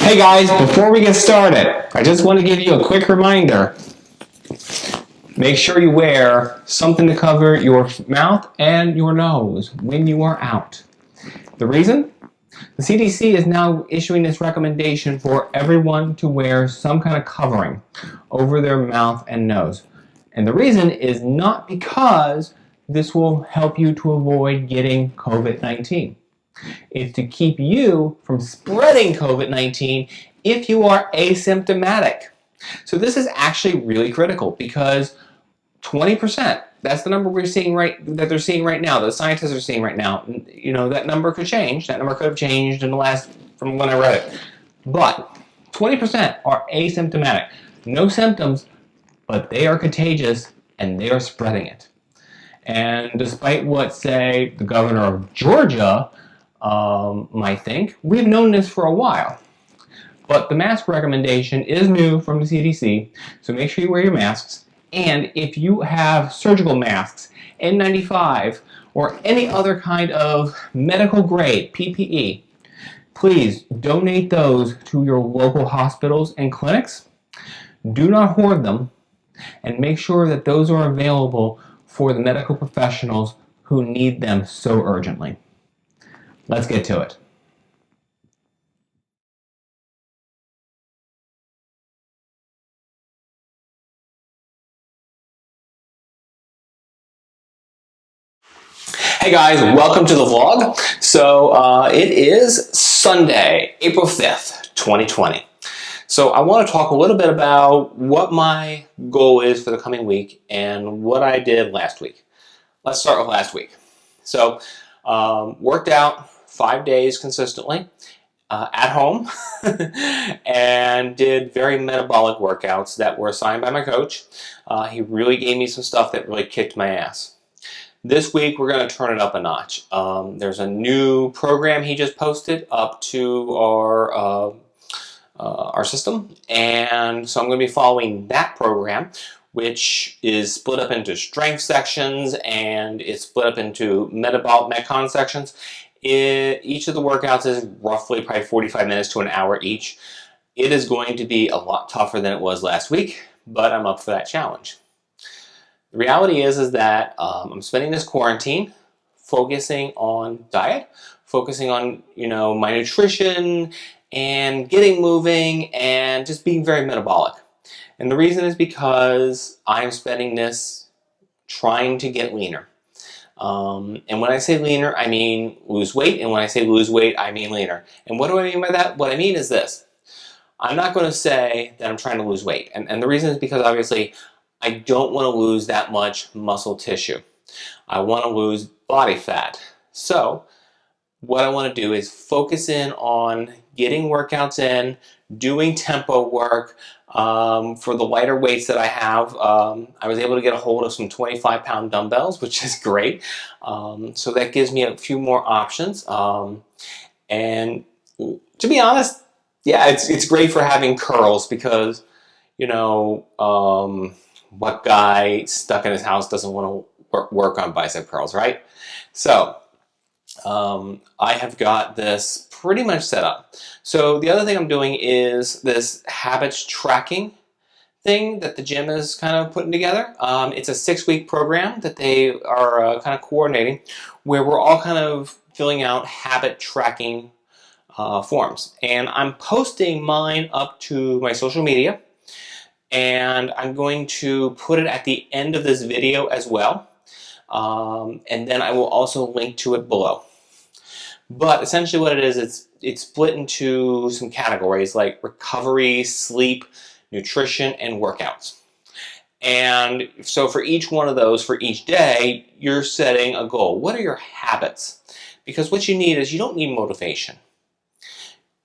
Hey guys, before we get started, I just want to give you a quick reminder. Make sure you wear something to cover your mouth and your nose when you are out. The reason? The CDC is now issuing this recommendation for everyone to wear some kind of covering over their mouth and nose. And the reason is not because this will help you to avoid getting COVID-19. It's to keep you from spreading COVID-19 if you are asymptomatic. So this is actually really critical because 20%, that's the number they're seeing right now, the scientists are seeing right now. You know, that number could change. That number could have changed from when I read it. But 20% are asymptomatic. No symptoms, but they are contagious and they are spreading it. And despite what, say, the governor of Georgia might think, we've known this for a while. But the mask recommendation is new from the CDC, so make sure you wear your masks. And if you have surgical masks, N95, or any other kind of medical grade PPE, please donate those to your local hospitals and clinics. Do not hoard them, and make sure that those are available for the medical professionals who need them so urgently. Let's get to it. Hey guys, welcome to the vlog. So it is Sunday, April 5th, 2020. So I want to talk a little bit about what my goal is for the coming week and what I did last week. Let's start with last week. So worked out 5 days consistently at home and did very metabolic workouts that were assigned by my coach. He really gave me some stuff that really kicked my ass. This week we're going to turn it up a notch. There's a new program he just posted up to our system, and so I'm going to be following that program, which is split up into strength sections and it's split up into metabolic metcon sections. Each of the workouts is roughly probably 45 minutes to an hour each. It is going to be a lot tougher than it was last week, but I'm up for that challenge. The reality is that I'm spending this quarantine focusing on diet, focusing on, my nutrition and getting moving and just being very metabolic. And the reason is because I'm spending this trying to get leaner. And when I say leaner, I mean lose weight. And when I say lose weight, I mean leaner. And what do I mean by that? What I mean is this. I'm not going to say that I'm trying to lose weight. And the reason is because obviously I don't want to lose that much muscle tissue. I want to lose body fat. So what I want to do is focus in on getting workouts in, doing tempo work. For the lighter weights that I have, I was able to get a hold of some 25-pound dumbbells, which is great. So that gives me a few more options. And to be honest, yeah, it's great for having curls because, what guy stuck in his house doesn't want to work on bicep curls, right? So I have got this pretty much set up. So the other thing I'm doing is this habits tracking thing that the gym is kind of putting together. It's a 6-week program that they are kind of coordinating where we're all kind of filling out habit tracking forms. And I'm posting mine up to my social media. And I'm going to put it at the end of this video as well. And then I will also link to it below. But essentially what it is, it's split into some categories like recovery, sleep, nutrition, and workouts. And so for each one of those, for each day, you're setting a goal. What are your habits? Because what you need is you don't need motivation.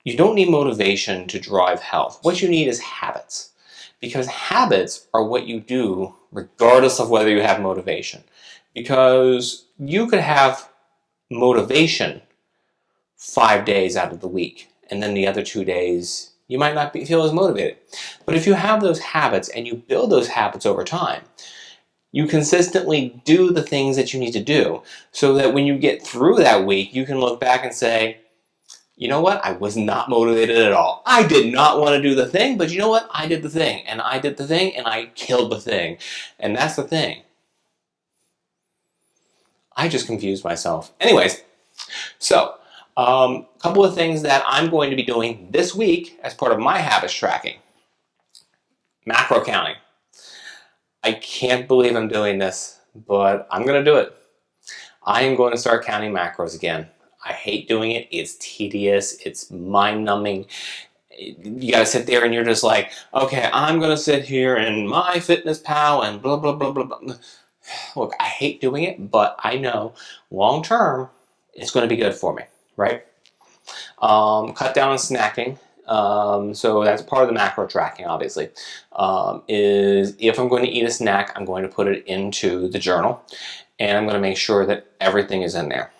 You don't need motivation to drive health. What you need is habits. Because habits are what you do regardless of whether you have motivation. Because you could have motivation 5 days out of the week, and then the other 2 days you might not feel as motivated. But if you have those habits and you build those habits over time, you consistently do the things that you need to do so that when you get through that week, you can look back and say, you know what? I was not motivated at all. I did not want to do the thing, but you know what? I did the thing, and I did the thing, and I killed the thing. And that's the thing. I just confused myself. Anyways, so a couple of things that I'm going to be doing this week as part of my habits tracking. Macro counting. I can't believe I'm doing this, but I'm going to do it. I am going to start counting macros again. I hate doing it. It's tedious. It's mind-numbing. You got to sit there and you're just like, okay, I'm going to sit here and MyFitnessPal and blah, blah, blah, blah, blah. Look, I hate doing it, but I know long-term it's going to be good for me, right? Cut down on snacking. So that's part of the macro tracking, obviously, is if I'm going to eat a snack, I'm going to put it into the journal, and I'm going to make sure that everything is in there.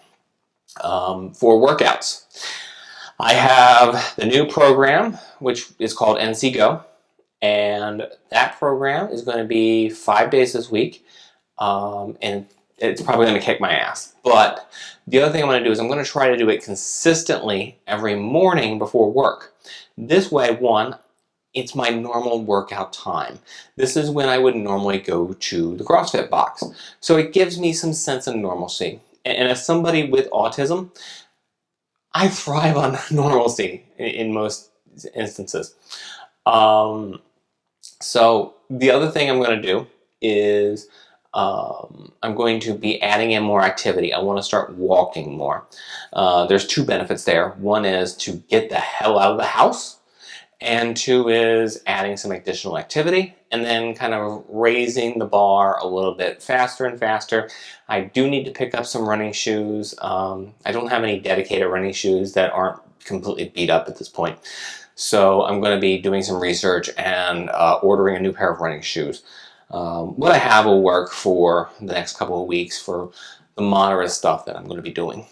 For workouts, I have the new program, which is called NC Go, and that program is going to be 5 days this week, and it's probably going to kick my ass. But the other thing I'm going to do is I'm going to try to do it consistently every morning before work. This way, one, it's my normal workout time. This is when I would normally go to the CrossFit box. So it gives me some sense of normalcy. And as somebody with autism, I thrive on normalcy in most instances. So the other thing I'm going to do is I'm going to be adding in more activity. I want to start walking more. There's 2 benefits there. One is to get the hell out of the house, and 2 is adding some additional activity and then kind of raising the bar a little bit faster and faster. I do need to pick up some running shoes. I don't have any dedicated running shoes that aren't completely beat up at this point. So I'm going to be doing some research and ordering a new pair of running shoes. What I have will work for the next couple of weeks for the moderate stuff that I'm going to be doing.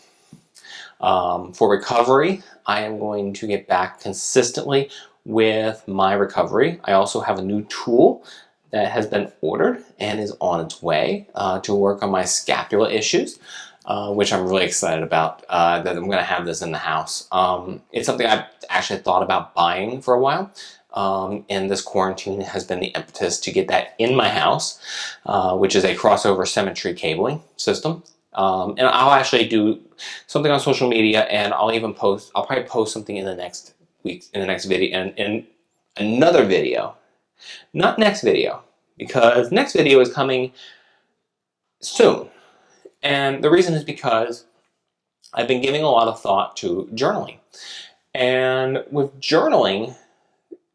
For recovery, I am going to get back consistently with my recovery. I also have a new tool that has been ordered and is on its way to work on my scapular issues, which I'm really excited about, that I'm going to have this in the house. It's something I've actually thought about buying for a while. And this quarantine has been the impetus to get that in my house, which is a crossover symmetry cabling system. And I'll actually do something on social media, and I'll probably post something in the next week, in the next video, and in another video. Not next video, because next video is coming soon. And the reason is because I've been giving a lot of thought to journaling. And with journaling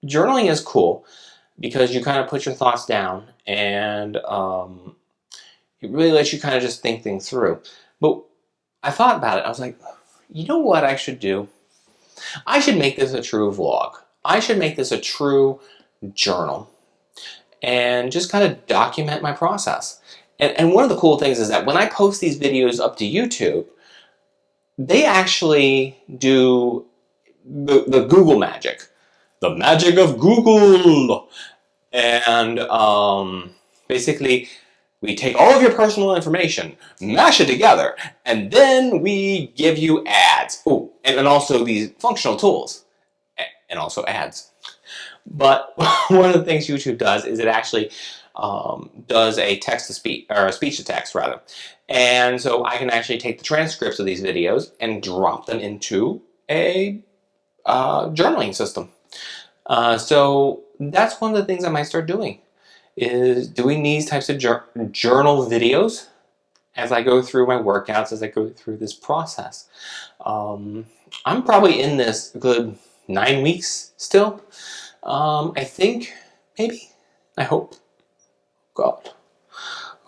is cool because you kind of put your thoughts down, and it really lets you kind of just think things through. But I thought about it. I was like, you know what I should do? I should make this a true vlog. I should make this a true journal and just kind of document my process. And one of the cool things is that when I post these videos up to YouTube, they actually do the Google magic. The magic of Google. And basically, we take all of your personal information, mash it together, and then we give you ads. Oh, and also these functional tools, and also ads. But one of the things YouTube does is it actually does a text-to-speech, or a speech-to-text, rather. And so I can actually take the transcripts of these videos and drop them into a journaling system. So that's one of the things I might start doing, is doing these types of journal videos as I go through my workouts, as I go through this process. I'm probably in this good 9 weeks still. I think, maybe, I hope. God.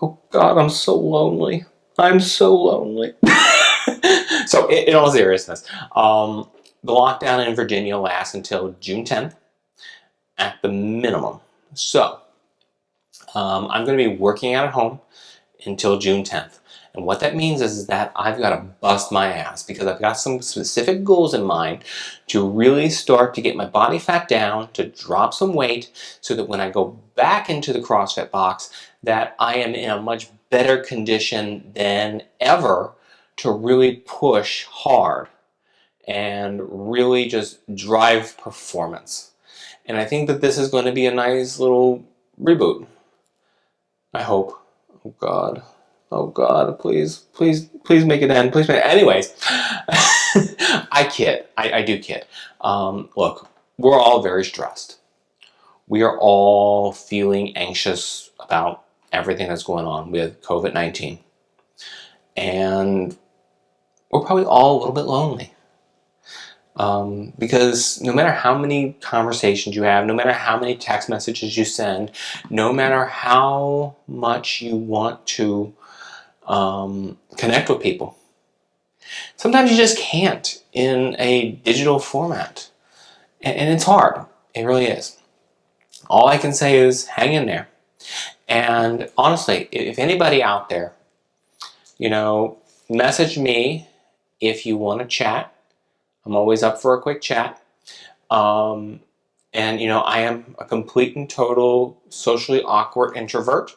Oh God, I'm so lonely. I'm so lonely. So in all seriousness, the lockdown in Virginia lasts until June 10th at the minimum. So I'm going to be working out at home until June 10th. And what that means is that I've got to bust my ass, because I've got some specific goals in mind to really start to get my body fat down, to drop some weight, so that when I go back into the CrossFit box, that I am in a much better condition than ever to really push hard and really just drive performance. And I think that this is going to be a nice little reboot. I hope. Oh God. Oh God, please, please, please make it end. Please make it. Anyways, I kid. I do kid. Look, we're all very stressed. We are all feeling anxious about everything that's going on with COVID-19. And we're probably all a little bit lonely. Because no matter how many conversations you have, no matter how many text messages you send, no matter how much you want to connect with people, sometimes you just can't in a digital format. And it's hard. It really is. All I can say is hang in there. And honestly, if anybody out there, message me if you want to chat. I'm always up for a quick chat. And, I am a complete and total socially awkward introvert.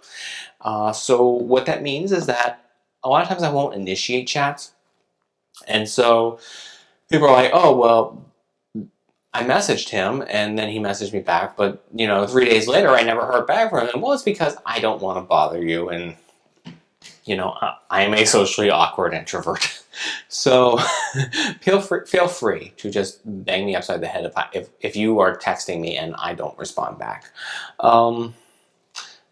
So what that means is that a lot of times I won't initiate chats. And so people are like, oh, well, I messaged him and then he messaged me back. But, 3 days later, I never heard back from him. Well, it's because I don't want to bother you. And, I am a socially awkward introvert. So feel free to just bang me upside the head if you are texting me and I don't respond back. And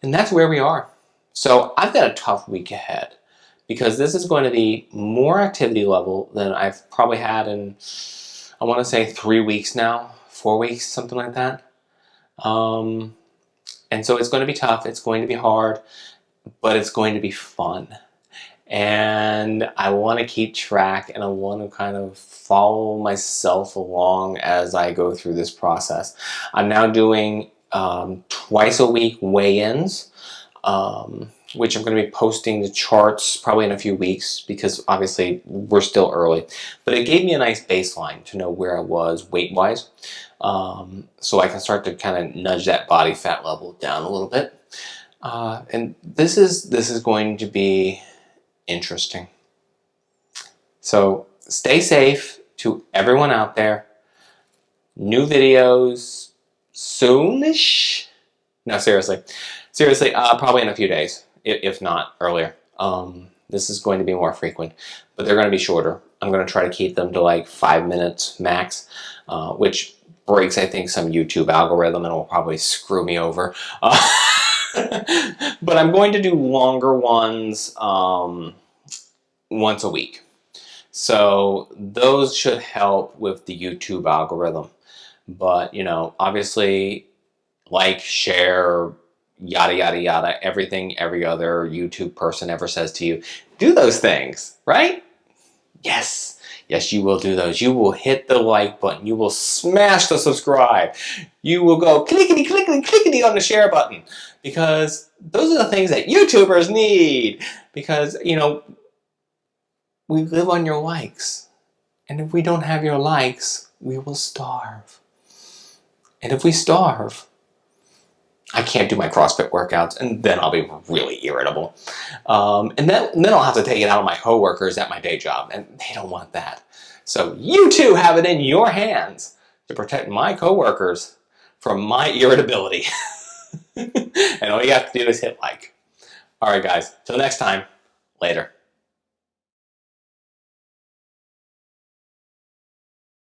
that's where we are. So I've got a tough week ahead because this is going to be more activity level than I've probably had in, I want to say 3 weeks now, 4 weeks, something like that. And so it's going to be tough. It's going to be hard, but it's going to be fun. And I want to keep track and I want to kind of follow myself along as I go through this process. I'm now doing twice a week weigh-ins, which I'm going to be posting the charts probably in a few weeks because obviously we're still early. But it gave me a nice baseline to know where I was weight-wise, so I can start to kind of nudge that body fat level down a little bit. And this is going to be interesting. So stay safe to everyone out there. New videos soonish. No, seriously, probably in a few days, if not earlier. This is going to be more frequent, but they're going to be shorter. I'm going to try to keep them to like 5 minutes max, which breaks, I think, some YouTube algorithm and will probably screw me over. But I'm going to do longer ones once a week. So those should help with the YouTube algorithm. But, obviously, like, share, yada, yada, yada, everything every other YouTube person ever says to you. Do those things, right? Yes. Yes, you will do those. You will hit the like button. You will smash the subscribe. You will go clickety, clickety, clickety on the share button. Because those are the things that YouTubers need. Because, we live on your likes. And if we don't have your likes, we will starve. And if we starve, I can't do my CrossFit workouts, and then I'll be really irritable. And then I'll have to take it out on my coworkers at my day job, and they don't want that. So you too have it in your hands to protect my coworkers from my irritability. And all you have to do is hit like. All right, guys. Till next time. Later.